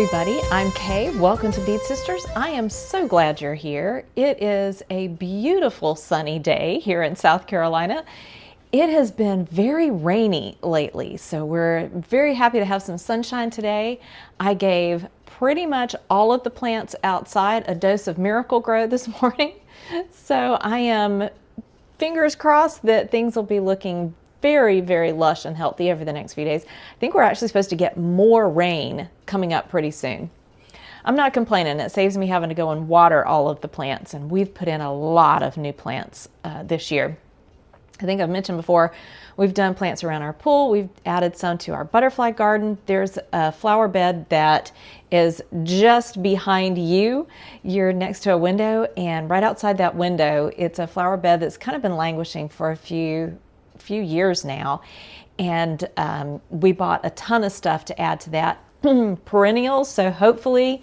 everybody, I'm Kay. Welcome to Bede Sisters. I am so glad you're here. It is a beautiful sunny day here in South Carolina. It has been very rainy lately, so we're very happy to have some sunshine today. I gave pretty much all of the plants outside a dose of Miracle-Gro this morning, so I am fingers crossed that things will be looking very, very lush and healthy over the next few days. I think we're actually supposed to get more rain coming up pretty soon. I'm not complaining. It saves me having to go and water all of the plants, and we've put in a lot of new plants this year. I think I've mentioned before, we've done plants around our pool. We've added some to our butterfly garden. There's a flower bed that is just behind you. You're next to a window, and right outside that window, it's a flower bed that's kind of been languishing for a few years now. And we bought a ton of stuff to add to that. Perennials, so hopefully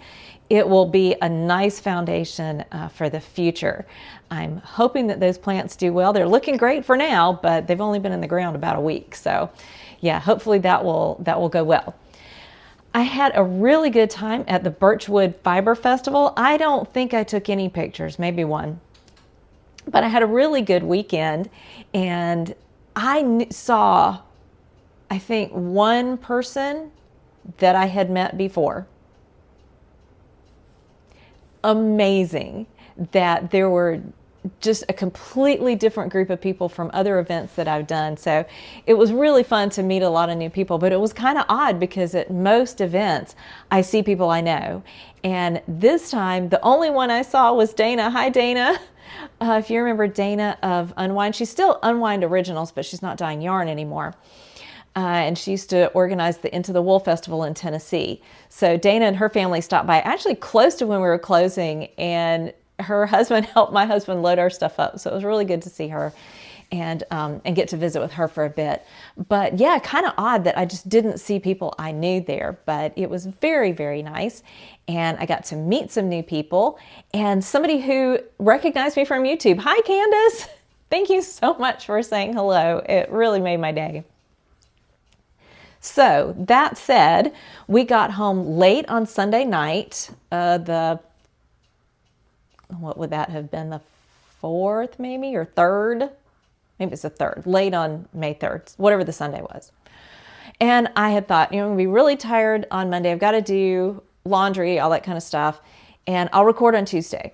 it will be a nice foundation for the future. I'm hoping that those plants do well. They're looking great for now, but they've only been in the ground about a week. So yeah, hopefully that will go well. I had a really good time at the Birchwood Fiber Festival. I don't think I took any pictures, maybe one, but I had a really good weekend, and I saw, I think, one person that I had met before. Amazing that there were just a completely different group of people from other events that I've done. So it was really fun to meet a lot of new people, but it was kind of odd because at most events I see people I know. And this time the only one I saw was Dana. Hi, Dana. If you remember Dana of Unwind, she's still Unwind Originals, but she's not dyeing yarn anymore. And she used to organize the Into the Wool Festival in Tennessee. So Dana and her family stopped by actually close to when we were closing, and her husband helped my husband load our stuff up. So it was really good to see her and get to visit with her for a bit. But yeah, kind of odd that I just didn't see people I knew there, but it was very, very nice. And I got to meet some new people and somebody who recognized me from YouTube. Hi, Candace. Thank you so much for saying hello. It really made my day. So that said, we got home late on Sunday night, what would that have been, the 4th maybe, or 3rd? Maybe it's the 3rd, late on May 3rd, whatever the Sunday was. And I had thought, I'm going to be really tired on Monday. I've got to do laundry, all that kind of stuff, and I'll record on Tuesday.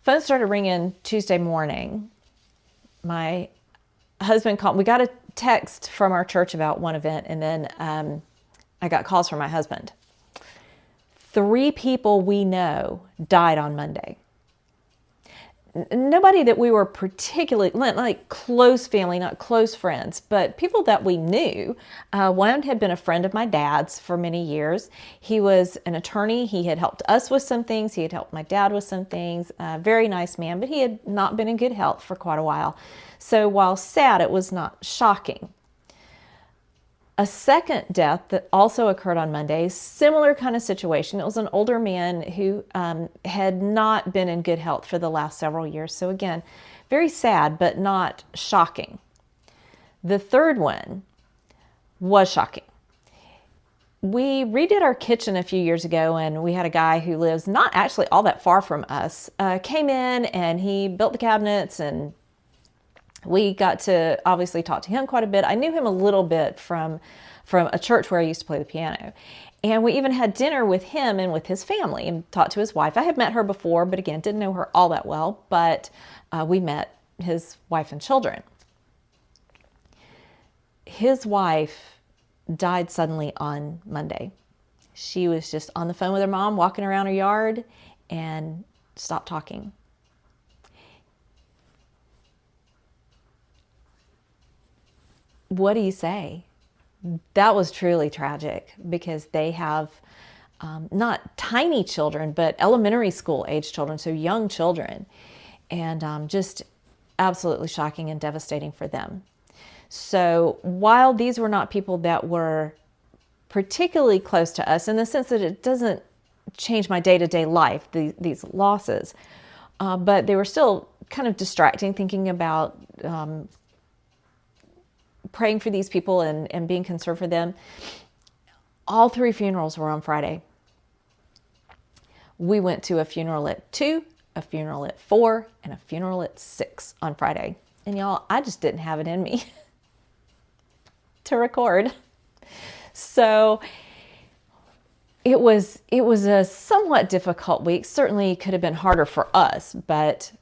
Phone started ringing Tuesday morning. My husband called. We got a text from our church about one event, and then I got calls from my husband. 3 people we know died on Monday. Nobody that we were particularly, like close family, not close friends, but people that we knew. One had been a friend of my dad's for many years. He was an attorney. He had helped us with some things. He had helped my dad with some things. Very nice man, but he had not been in good health for quite a while. So while sad, it was not shocking. A second death that also occurred on Monday, similar kind of situation. It was an older man who had not been in good health for the last several years. So again, very sad, but not shocking. The third one was shocking. We redid our kitchen a few years ago, and we had a guy who lives not actually all that far from us, came in and he built the cabinets, and we got to obviously talk to him quite a bit. I knew him a little bit from a church where I used to play the piano. And we even had dinner with him and with his family and talked to his wife. I had met her before, but again, didn't know her all that well. But we met his wife and children. His wife died suddenly on Monday. She was just on the phone with her mom, walking around her yard, and stopped talking. What do you say? That was truly tragic because they have not tiny children, but elementary school age children, so young children, and just absolutely shocking and devastating for them. So while these were not people that were particularly close to us in the sense that it doesn't change my day-to-day life, these losses, but they were still kind of distracting, thinking about praying for these people and being concerned for them. All 3 funerals were on Friday. We went to a funeral at 2, a funeral at 4, and a funeral at 6 on Friday. And y'all, I just didn't have it in me to record. So it was a somewhat difficult week. Certainly could have been harder for us, but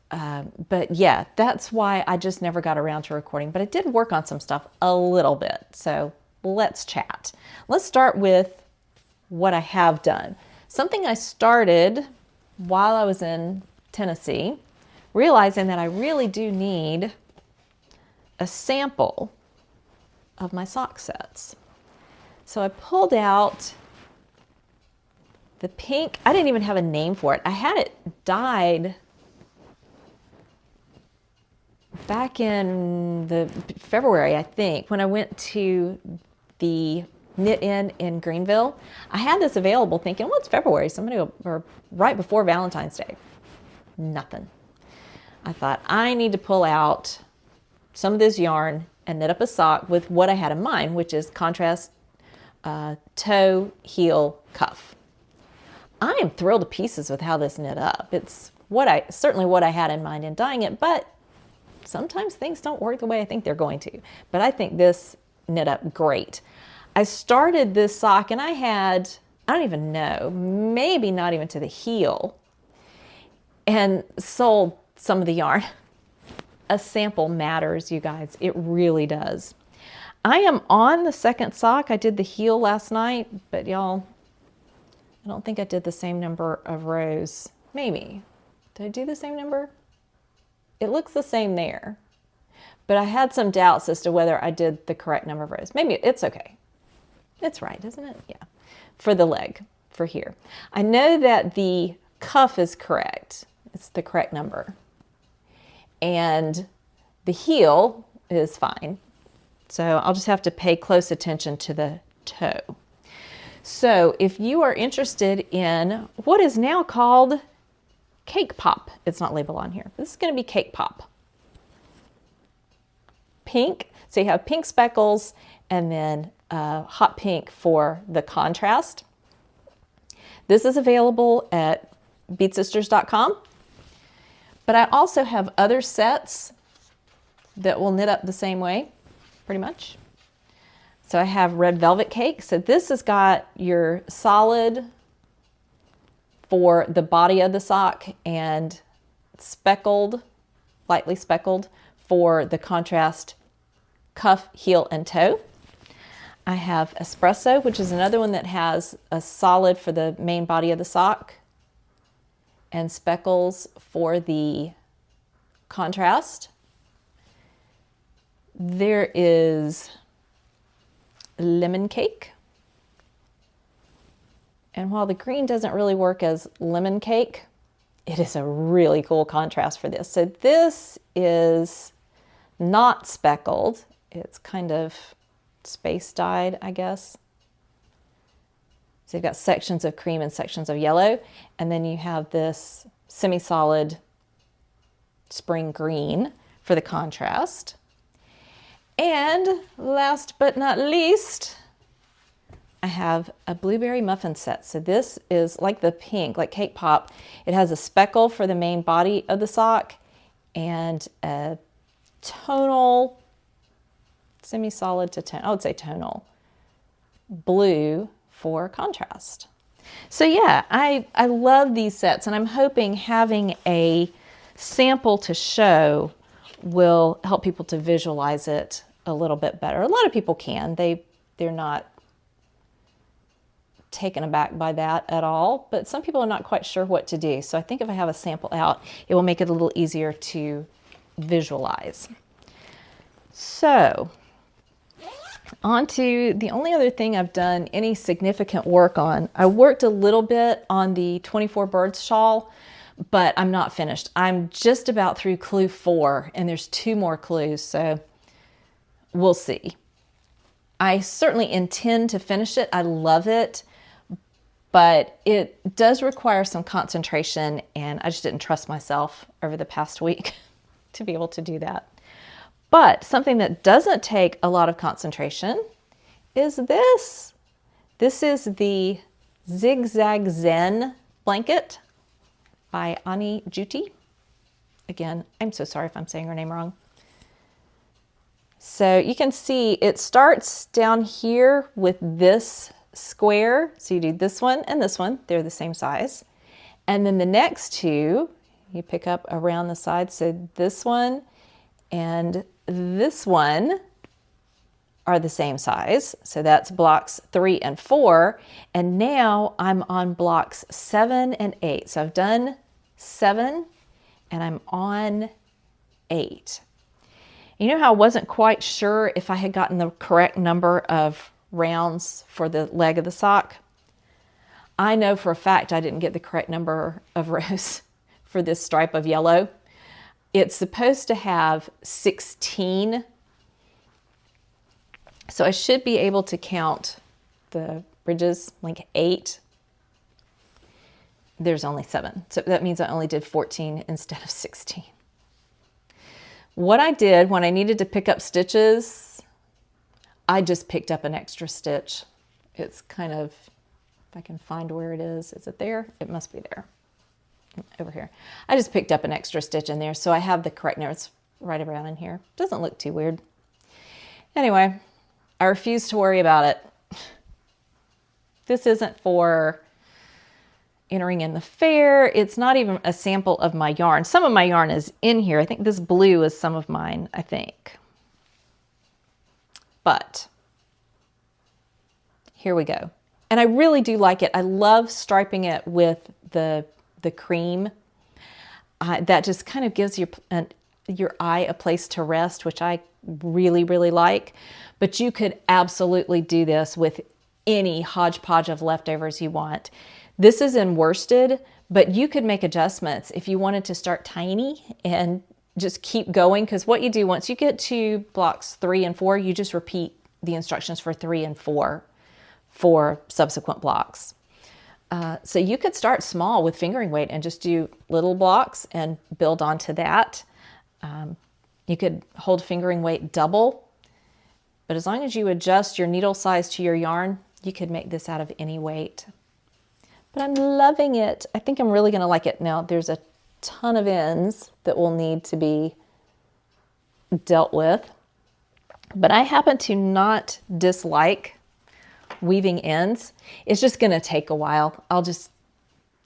yeah, that's why I just never got around to recording. But I did work on some stuff a little bit. So let's chat. Let's start with what I have done. Something I started while I was in Tennessee, realizing that I really do need a sample of my sock sets. So I pulled out the pink. I didn't even have a name for it. I had it dyed back in the February, I think, when I went to the Knit in Greenville. I had this available thinking, well, it's February, or right before Valentine's Day. Nothing. I thought I need to pull out some of this yarn and knit up a sock with what I had in mind, which is contrast toe, heel, cuff. I am thrilled to pieces with how this knit up. It's certainly what I had in mind in dyeing it, but sometimes things don't work the way I think they're going to. But I think this knit up great. I started this sock and I had, I don't even know, maybe not even to the heel, and sold some of the yarn. A sample matters, you guys. It really does. I am on the second sock. I did the heel last night, but y'all, I don't think I did the same number of rows. Maybe. Did I do the same number? It looks the same there. But I had some doubts as to whether I did the correct number of rows. Maybe it's okay. It's right, isn't it? Yeah. For the leg, for here. I know that the cuff is correct. It's the correct number. And the heel is fine. So I'll just have to pay close attention to the toe. So if you are interested in what is now called cake pop, it's not labeled on here. This is going to be cake pop. Pink. So you have pink speckles and then hot pink for the contrast. This is available at bedesisters.com. But I also have other sets that will knit up the same way, pretty much. So I have red velvet cake. So this has got your solid for the body of the sock and speckled, lightly speckled for the contrast cuff, heel, and toe. I have espresso, which is another one that has a solid for the main body of the sock and speckles for the contrast. There is lemon cake. And while the green doesn't really work as lemon cake, it is a really cool contrast for this. So this is not speckled. It's kind of space dyed, I guess. So you've got sections of cream and sections of yellow. And then you have this semi-solid spring green for the contrast. And last but not least, I have a blueberry muffin set. So this is like the pink, like cake pop. It has a speckle for the main body of the sock and a tonal, semi-solid to tonal, I would say tonal, blue for contrast. So yeah, I love these sets, and I'm hoping having a sample to show will help people to visualize it a little bit better. A lot of people can. They're not taken aback by that at all, but some people are not quite sure what to do. So I think if I have a sample out, it will make it a little easier to visualize. So on to the only other thing I've done any significant work on. I worked a little bit on the 24 birds shawl, but I'm not finished. I'm just about through clue 4, and there's 2 more clues, so we'll see. I certainly intend to finish it. I love it, but it does require some concentration, and I just didn't trust myself over the past week to be able to do that. But something that doesn't take a lot of concentration is this. This is the Zigzag Zen blanket by Ani Juti. Again, I'm so sorry if I'm saying her name wrong. So you can see it starts down here with this square. So you do this one and this one, they're the same size. And then the next two, you pick up around the side. So this one and this one are the same size. So that's blocks 3 and 4. And now I'm on blocks 7 and 8. So I've done 7 and I'm on 8. You know how I wasn't quite sure if I had gotten the correct number of rounds for the leg of the sock? I know for a fact I didn't get the correct number of rows for this stripe of yellow. It's supposed to have 16. So I should be able to count the ridges like 8. There's only 7. So that means I only did 14 instead of 16. What I did when I needed to pick up stitches, I just picked up an extra stitch. It's kind of, if I can find where it is it there? It must be there, over here. I just picked up an extra stitch in there, so I have the correct number. It's right around in here. Doesn't look too weird. Anyway, I refuse to worry about it. This isn't for entering in the fair. It's not even a sample of my yarn. Some of my yarn is in here. I think this blue is some of mine, I think. But here we go. And I really do like it. I love striping it with the cream. That just kind of gives your eye a place to rest, which I really, really like. But you could absolutely do this with any hodgepodge of leftovers you want. This is in worsted, but you could make adjustments if you wanted to start tiny and just keep going, because what you do once you get to blocks 3 and 4, you just repeat the instructions for 3 and 4 for subsequent blocks. So you could start small with fingering weight and just do little blocks and build onto that. You could hold fingering weight double, but as long as you adjust your needle size to your yarn, you could make this out of any weight. But I'm loving it. I think I'm really going to like it. Now, there's a ton of ends that will need to be dealt with, but I happen to not dislike weaving ends. It's just going to take a while. I'll just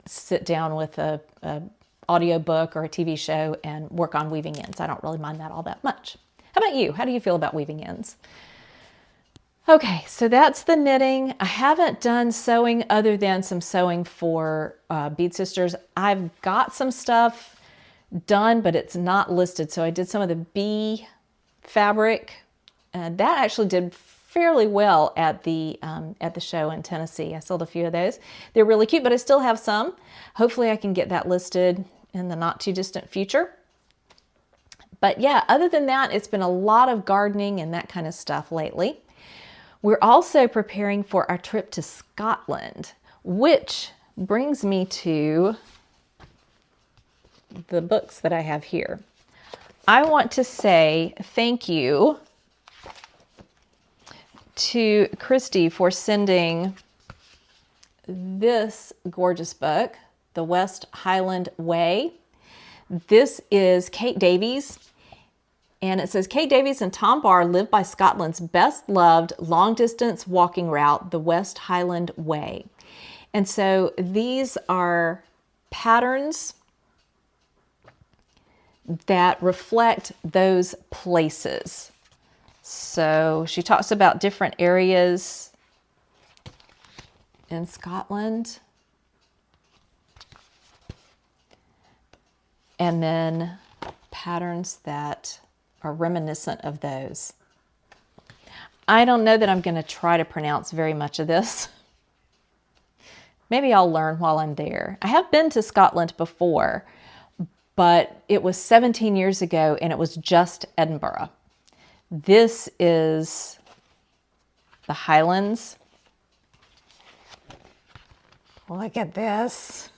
sit down with a audio book or a TV show and work on weaving ends. I don't really mind that all that much. How about you? How do you feel about weaving ends? Okay, so that's the knitting. I haven't done sewing other than some sewing for Bede Sisters. I've got some stuff done, but it's not listed. So I did some of the bee fabric, and that actually did fairly well at the show in Tennessee. I sold a few of those. They're really cute, but I still have some. Hopefully I can get that listed in the not too distant future. But yeah, other than that, it's been a lot of gardening and that kind of stuff lately. We're also preparing for our trip to Scotland, which brings me to the books that I have here. I want to say thank you to Christy for sending this gorgeous book, The West Highland Way. This is Kate Davies. And it says, Kate Davies and Tom Barr live by Scotland's best loved long-distance walking route, the West Highland Way. And so these are patterns that reflect those places. So she talks about different areas in Scotland. And then patterns that are reminiscent of those. I don't know that I'm going to try to pronounce very much of this. Maybe I'll learn while I'm there. I have been to Scotland before, but it was 17 years ago and it was just Edinburgh. This is the Highlands. Look at this.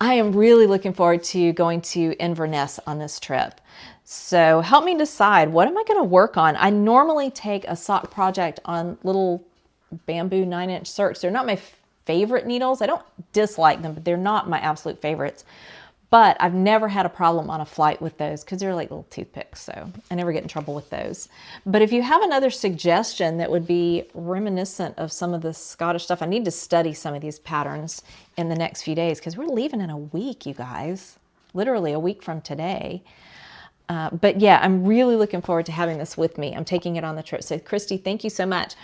I am really looking forward to going to Inverness on this trip. So help me decide, what am I going to work on? I normally take a sock project on little bamboo 9-inch circs. They're not my favorite needles. I don't dislike them, but they're not my absolute favorites. But I've never had a problem on a flight with those because they're like little toothpicks, so I never get in trouble with those. But if you have another suggestion that would be reminiscent of some of the Scottish stuff, I need to study some of these patterns in the next few days because we're leaving in a week, you guys. Literally a week from today. But yeah, I'm really looking forward to having this with me. I'm taking it on the trip. So Christy, thank you so much.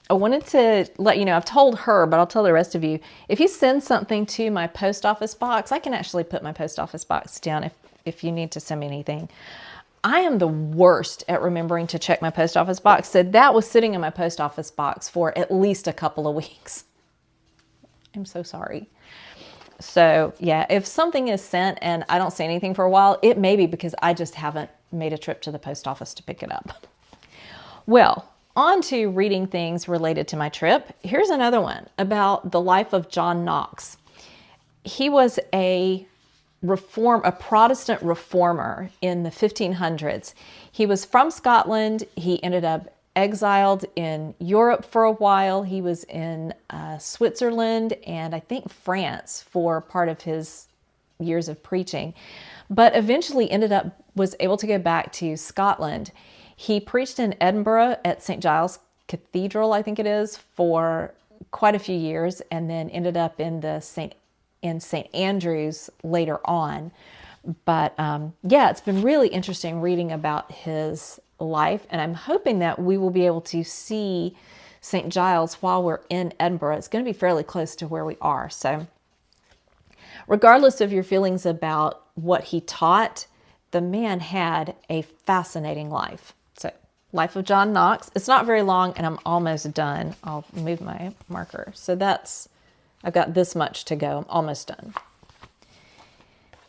I wanted to let you know, I've told her, but I'll tell the rest of you, if you send something to my post office box, I can actually put my post office box down if you need to send me anything. I am the worst at remembering to check my post office box. So that was sitting in my post office box for at least a couple of weeks. I'm so sorry. So yeah, if something is sent and I don't see anything for a while, it may be because I just haven't made a trip to the post office to pick it up. Well, on to reading things related to my trip. Here's another one about the life of John Knox. He was a Protestant reformer in the 1500s. He was from Scotland. He ended up exiled in Europe for a while. He was in Switzerland and I think France for part of his years of preaching, but eventually was able to go back to Scotland. He preached in Edinburgh at St. Giles Cathedral, I think it is, for quite a few years, and then ended up in St. Andrews later on. But yeah, it's been really interesting reading about his life, and I'm hoping that we will be able to see St. Giles while we're in Edinburgh. It's going to be fairly close to where we are. So regardless of your feelings about what he taught, the man had a fascinating life. So, Life of John Knox. It's not very long, and I'm almost done. I'll move my marker. So I've got this much to go. I'm almost done.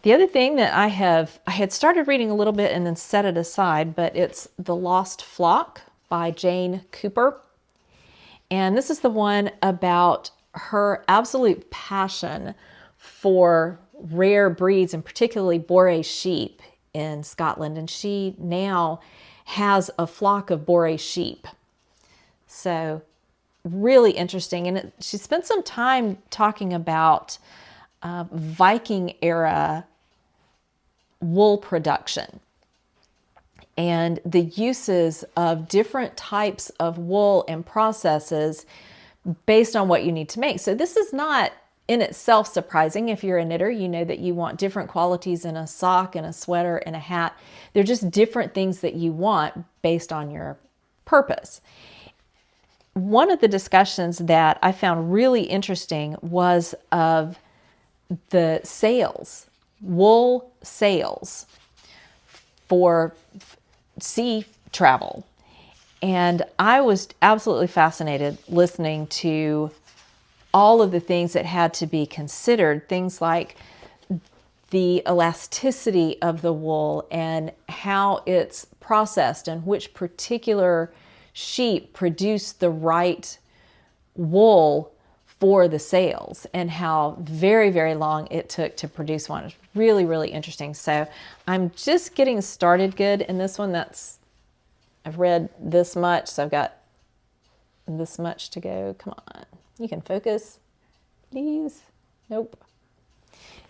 The other thing that I had started reading a little bit and then set it aside, but it's The Lost Flock by Jane Cooper. And this is the one about her absolute passion for rare breeds, and particularly Boré sheep in Scotland. And she now has a flock of Boré sheep. So really interesting. And she spent some time talking about Viking era wool production and the uses of different types of wool and processes based on what you need to make. So this is not in itself surprising. If you're a knitter, you know that you want different qualities in a sock and a sweater and a hat. They're just different things that you want based on your purpose. One of the discussions that I found really interesting was of the sails, wool sails for sea travel. And I was absolutely fascinated listening to all of the things that had to be considered, things like the elasticity of the wool and how it's processed and which particular sheep produce the right wool for the sails, and how very, very long it took to produce one. It's really, really interesting. So I'm just getting started good in this one. I've read this much, so I've got this much to go. Come on, you can focus, please. Nope.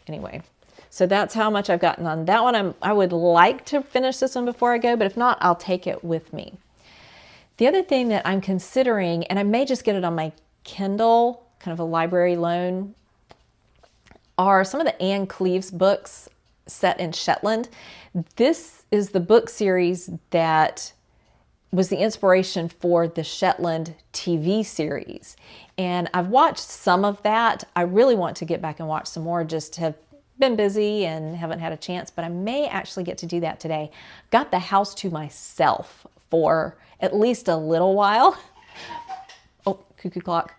Anyway, so that's how much I've gotten on that one. I would like to finish this one before I go, but if not, I'll take it with me. The other thing that I'm considering, and I may just get it on my Kindle, kind of a library loan, are some of the Anne Cleeves books set in Shetland. This is the book series that was the inspiration for the Shetland TV series. And I've watched some of that. I really want to get back and watch some more, just have been busy and haven't had a chance, but I may actually get to do that today. Got the house to myself for at least a little while. Oh, cuckoo clock.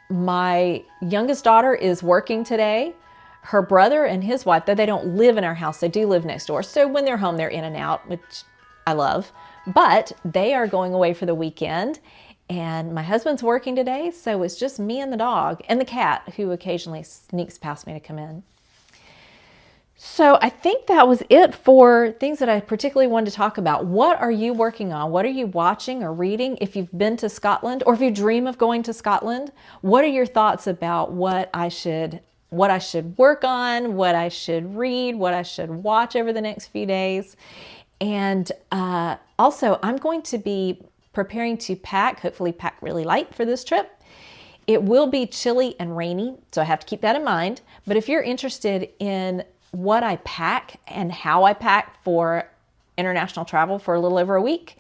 My youngest daughter is working today. Her brother and his wife, though they don't live in our house, they do live next door. So when they're home, they're in and out, which I love. But they are going away for the weekend. And my husband's working today, so it's just me and the dog and the cat, who occasionally sneaks past me to come in. So I think that was it for things that I particularly wanted to talk about. What are you working on? What are you watching or reading? If you've been to Scotland, or if you dream of going to Scotland, what are your thoughts about what I should work on, what I should read, what I should watch over the next few days? And also, I'm going to be preparing to pack, hopefully pack really light for this trip. It will be chilly and rainy, so I have to keep that in mind. But if you're interested in what I pack and how I pack for international travel for a little over a week,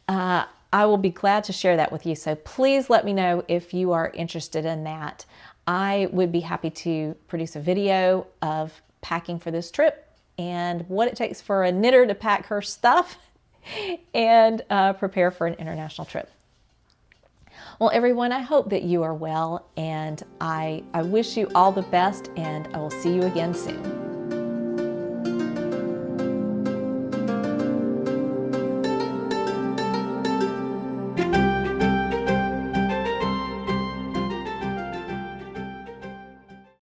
I will be glad to share that with you. So please let me know if you are interested in that. I would be happy to produce a video of packing for this trip and what it takes for a knitter to pack her stuff and prepare for an international trip. Well, everyone, I hope that you are well, and I wish you all the best, and I will see you again soon.